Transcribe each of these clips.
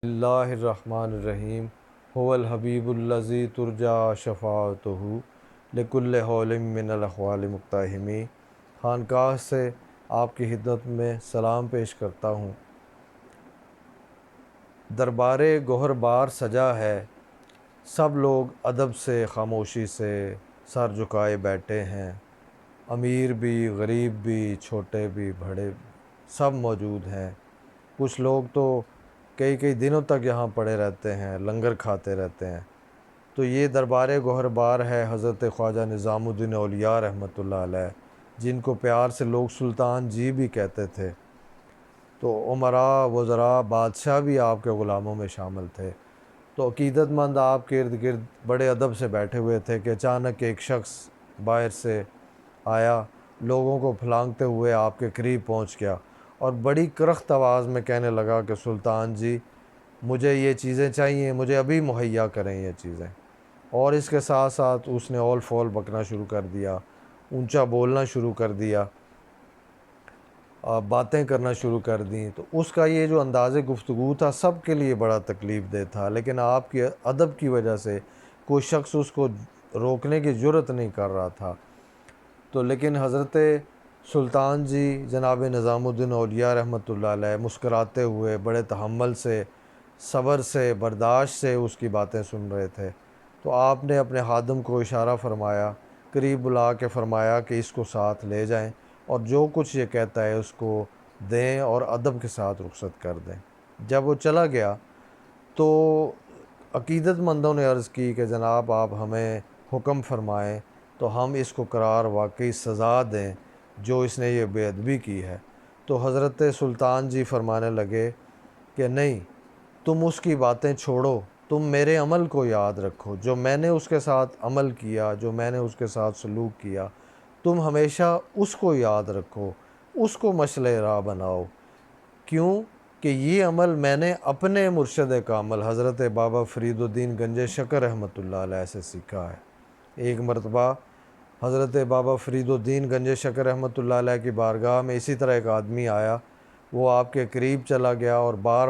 اللہ الرحمن الرحیم هو الحبیب الذی ترجا شفاعتہ لکل حول من الاحوال مقتحمی۔ خانقاہ سے آپ کی خدمت میں سلام پیش کرتا ہوں۔ دربار گوہر بار سجا ہے، سب لوگ ادب سے خاموشی سے سر جھکائے بیٹھے ہیں۔ امیر بھی، غریب بھی، چھوٹے بھی، بڑے سب موجود ہیں۔ کچھ لوگ تو کئی دنوں تک یہاں پڑے رہتے ہیں، لنگر کھاتے رہتے ہیں۔ تو یہ دربار گوہر بار ہے حضرت خواجہ نظام الدین اولیاء رحمۃ اللہ علیہ، جن کو پیار سے لوگ سلطان جی بھی کہتے تھے۔ تو امراء، وزراء، بادشاہ بھی آپ کے غلاموں میں شامل تھے۔ تو عقیدت مند آپ کے ارد گرد بڑے ادب سے بیٹھے ہوئے تھے کہ اچانک ایک شخص باہر سے آیا، لوگوں کو پھلانگتے ہوئے آپ کے قریب پہنچ گیا اور بڑی کرخت آواز میں کہنے لگا کہ سلطان جی، مجھے یہ چیزیں چاہیے، مجھے ابھی مہیا کریں یہ چیزیں۔ اور اس کے ساتھ ساتھ اس نے اول فول بکنا شروع کر دیا، اونچا بولنا شروع کر دیا، باتیں کرنا شروع کر دیں۔ تو اس کا یہ جو انداز گفتگو تھا سب کے لیے بڑا تکلیف دہ تھا، لیکن آپ کے ادب کی وجہ سے کوئی شخص اس کو روکنے کی جرأت نہیں کر رہا تھا۔ تو لیکن حضرت سلطان جی جناب نظام الدین اولیاء رحمۃ اللہ علیہ مسکراتے ہوئے بڑے تحمل سے، صبر سے، برداشت سے اس کی باتیں سن رہے تھے۔ تو آپ نے اپنے خادم کو اشارہ فرمایا، قریب بلا کے فرمایا کہ اس کو ساتھ لے جائیں اور جو کچھ یہ کہتا ہے اس کو دیں اور ادب کے ساتھ رخصت کر دیں۔ جب وہ چلا گیا تو عقیدت مندوں نے عرض کی کہ جناب آپ ہمیں حکم فرمائیں تو ہم اس کو قرار واقعی سزا دیں جو اس نے یہ بے ادبی کی ہے۔ تو حضرت سلطان جی فرمانے لگے کہ نہیں، تم اس کی باتیں چھوڑو، تم میرے عمل کو یاد رکھو، جو میں نے اس کے ساتھ عمل کیا، جو میں نے اس کے ساتھ سلوک کیا، تم ہمیشہ اس کو یاد رکھو، اس کو مشعل راہ بناؤ۔ کیوں کہ یہ عمل میں نے اپنے مرشد کامل حضرت بابا فرید الدین گنج شکر رحمۃ اللہ علیہ سے سیکھا ہے۔ ایک مرتبہ حضرت بابا فرید الدین گنج شکر رحمۃ اللہ علیہ کی بارگاہ میں اسی طرح ایک آدمی آیا، وہ آپ کے قریب چلا گیا اور بار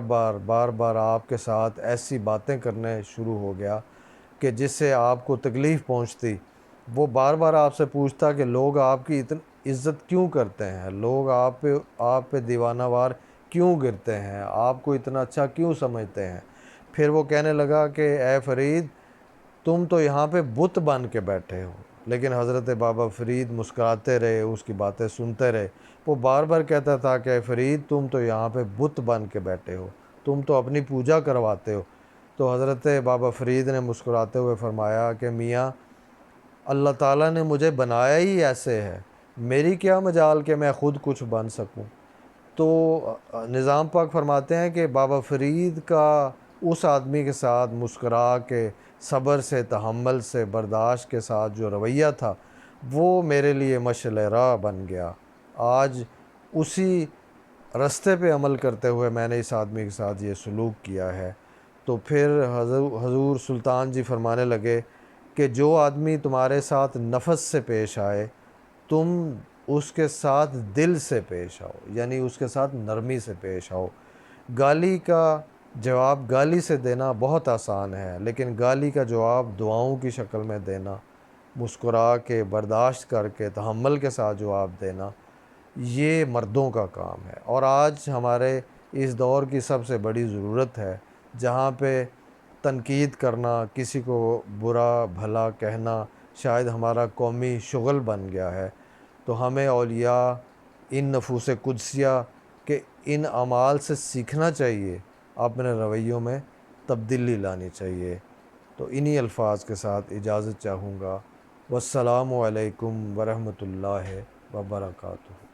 بار آپ کے ساتھ ایسی باتیں کرنے شروع ہو گیا کہ جس سے آپ کو تکلیف پہنچتی۔ وہ بار بار آپ سے پوچھتا کہ لوگ آپ کی اتنی عزت کیوں کرتے ہیں، لوگ آپ پہ دیوانہ وار کیوں گرتے ہیں، آپ کو اتنا اچھا کیوں سمجھتے ہیں۔ پھر وہ کہنے لگا کہ اے فرید، تم تو یہاں پہ بت بن کے بیٹھے ہو۔ لیکن حضرت بابا فرید مسکراتے رہے، اس کی باتیں سنتے رہے۔ وہ بار بار کہتا تھا کہ اے فرید، تم تو یہاں پہ بت بن کے بیٹھے ہو، تم تو اپنی پوجا کرواتے ہو۔ تو حضرت بابا فرید نے مسکراتے ہوئے فرمایا کہ میاں، اللہ تعالیٰ نے مجھے بنایا ہی ایسے ہے، میری کیا مجال کہ میں خود کچھ بن سکوں۔ تو نظام پاک فرماتے ہیں کہ بابا فرید کا اس آدمی کے ساتھ مسکرا کے، صبر سے، تحمل سے، برداشت کے ساتھ جو رویہ تھا وہ میرے لیے مشعل راہ بن گیا۔ آج اسی رستے پہ عمل کرتے ہوئے میں نے اس آدمی کے ساتھ یہ سلوک کیا ہے۔ تو پھر حضور سلطان جی فرمانے لگے کہ جو آدمی تمہارے ساتھ نفس سے پیش آئے، تم اس کے ساتھ دل سے پیش آؤ، یعنی اس کے ساتھ نرمی سے پیش آؤ۔ گالی کا جواب گالی سے دینا بہت آسان ہے، لیکن گالی کا جواب دعاؤں کی شکل میں دینا، مسکرا کے، برداشت کر کے، تحمل کے ساتھ جواب دینا، یہ مردوں کا کام ہے۔ اور آج ہمارے اس دور کی سب سے بڑی ضرورت ہے، جہاں پہ تنقید کرنا، کسی کو برا بھلا کہنا شاید ہمارا قومی شغل بن گیا ہے۔ تو ہمیں اولیاء، ان نفوس قدسیہ کے ان اعمال سے سیکھنا چاہیے، اپنے رویوں میں تبدیلی لانی چاہیے۔ تو انہی الفاظ کے ساتھ اجازت چاہوں گا۔ والسلام علیکم ورحمۃ اللہ وبرکاتہ۔